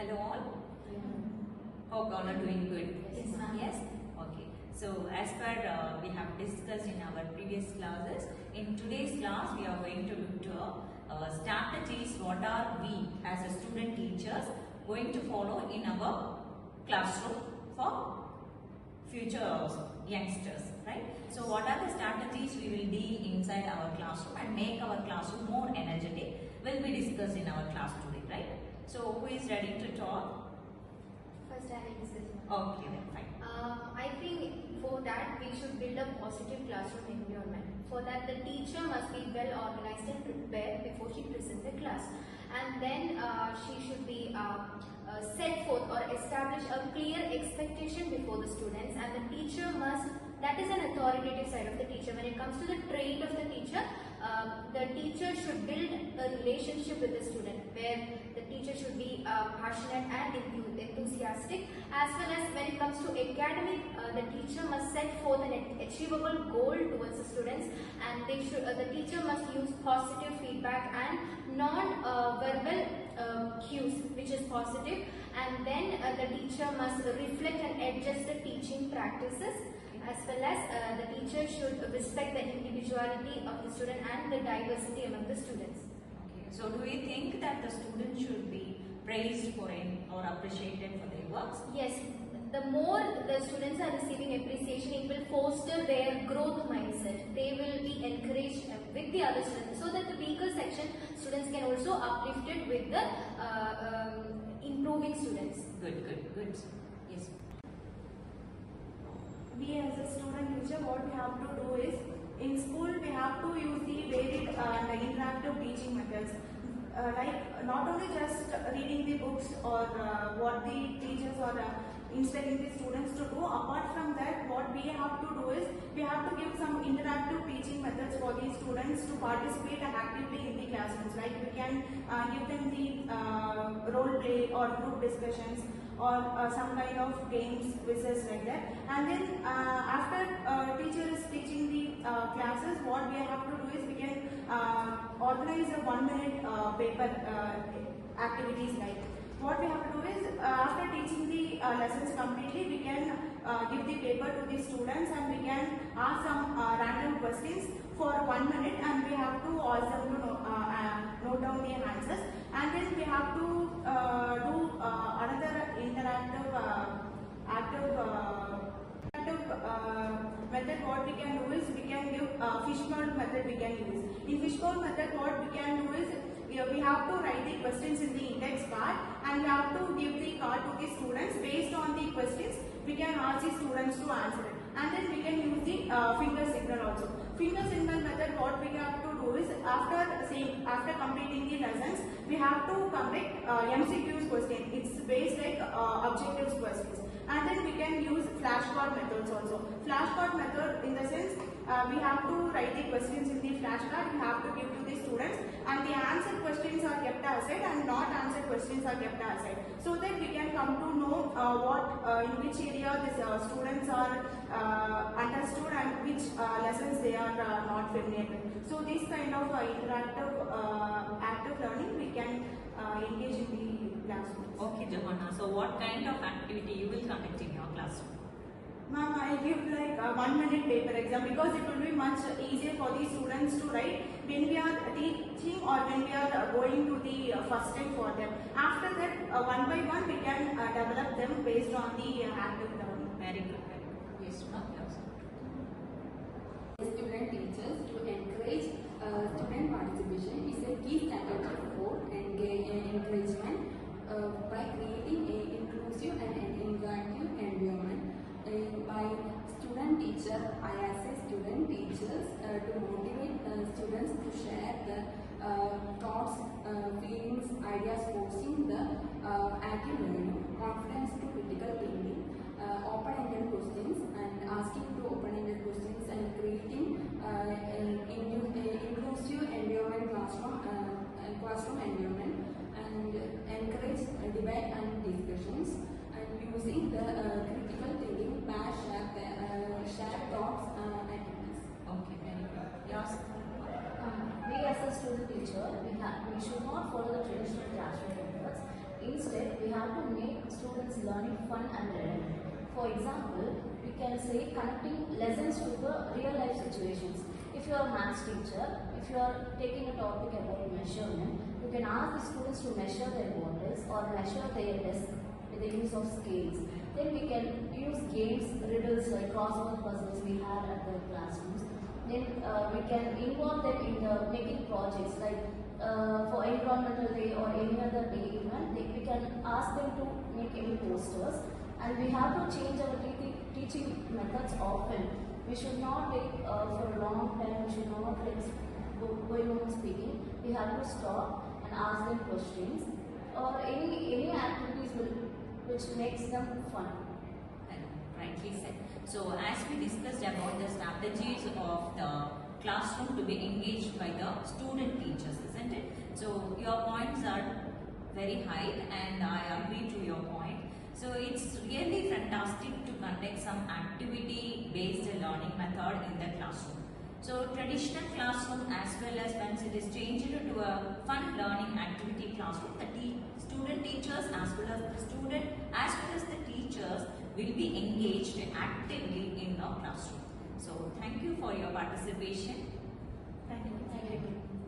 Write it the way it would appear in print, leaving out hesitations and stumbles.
Hello all. Hope all are doing good. Yes, ma'am. Yes? Okay. So as per we have discussed in our previous classes, in today's class we are going to look to strategies what are we as a student teachers going to follow in our classroom for future youngsters, right? So what are the strategies we will do inside our classroom and make our classroom more energetic will be discussed in our class today, right? So who is ready to talk? First, I will discuss. Okay, then fine. I think for that we should build a positive classroom environment. For that, the teacher must be well organized and prepared before she presents the class, and then she should be set forth or establish a clear expectation before the students, and the teacher must. That is an authoritative side of the teacher. When it comes to the trait of the teacher should build a relationship with the student, where the teacher should be passionate and enthusiastic. As well as when it comes to academic, the teacher must set forth an achievable goal towards the students, and the teacher must use positive feedback and non-verbal cues, which is positive. And then the teacher must reflect and adjust the teaching practices. As well as the teacher should respect the individuality of the student and the diversity among the students. Okay. So do you think that the students should be praised for it or appreciated for their works? Yes. The more the students are receiving appreciation, it will foster their growth mindset. They will be encouraged with the other students, so that the weaker section students can also uplift it with the improving students. Good. Yes. We as a student teacher, what we have to do is, in school we have to use the varied interactive teaching methods. Like not only just reading the books or what the teachers are instructing the students to do. Apart from that, what we have to do is, we have to give some interactive teaching methods for the students to participate actively in the classrooms. Like we can give them the role play or group discussions, or some kind of games, quizzes like that. And then after teacher is teaching the classes, what we have to do is, we can organize a 1-minute paper activities. Like what we have to do is, after teaching the lessons completely, we can give the paper to the students, and we can ask some random questions for 1 minute, and we have to ask them to note down the answers. And then we have to do another interactive method. What we can do is, we can give fishbowl method we can use. In fishbowl method, what we can do is, we have to write the questions in the index card, and we have to give the card to the students. Based on the questions, we can ask the students to answer it. And then we can use the finger signal also. Finger signal method, what we have to do is, after completing the lessons, we have to complete MCQs question. It's based like objectives questions. And then we can use flashcard methods also. Flashcard method, in the sense, we have to write the questions in the flashcard, we have to give to the students, and the answered questions are kept aside and not answered questions are kept aside, so that we can come to know in which area these students are understood and which lessons they are not familiar with. So this kind of interactive active learning we can engage in the classroom. Okay, Johanna. So what kind of activity you will conduct in your classroom? Ma'am, I give like a 1-minute paper exam, because it will be much easier for the students to write when we are teaching or when we are going to the first time for them. After that, one by one we can develop them based on the active learning. Very good. Yes, ma'am. Student teachers to encourage student participation is a key strategy for encouragement by creating an inclusive and an interactive environment. By student teacher, I assess student teachers to motivate students to share the thoughts, feelings, ideas, forcing the active learning, confidence to critical thinking, open-ended questions, and asking to open-ended questions, and creating inclusive environment, classroom environment, and encourage debate and discussions, and using the critical thinking, share thoughts and ideas. Okay, very good. Yes. We as a student teacher, we should not follow the traditional classroom methods. instead, we have to make students learning fun and relevant. For example, we can say connecting lessons to the real life situations. If you are a maths teacher, if you are taking a topic about measurement, you can ask the students to measure their bottles or measure their desk with the use of scales. Then we can use games, riddles like crossword puzzles we had at the classrooms. Then we can involve them in the making projects like for environmental day or any other day event. We can ask them to make any posters, and we have to change our teaching methods often. We should not take for a long time. We should not like going on speaking. We have to stop and ask them questions or any activities which makes them fun. And rightly said. So as we discussed about the strategies of the classroom to be engaged by the student teachers, isn't it? So your points are very high and I agree to your point. So it's really fantastic to conduct some activity-based learning method in the classroom. So traditional classroom as well as once it is changed into a fun learning activity classroom, the student teachers as well as the student as well as the teachers will be engaged actively in the classroom. So thank you for your participation. Thank you. Thank you.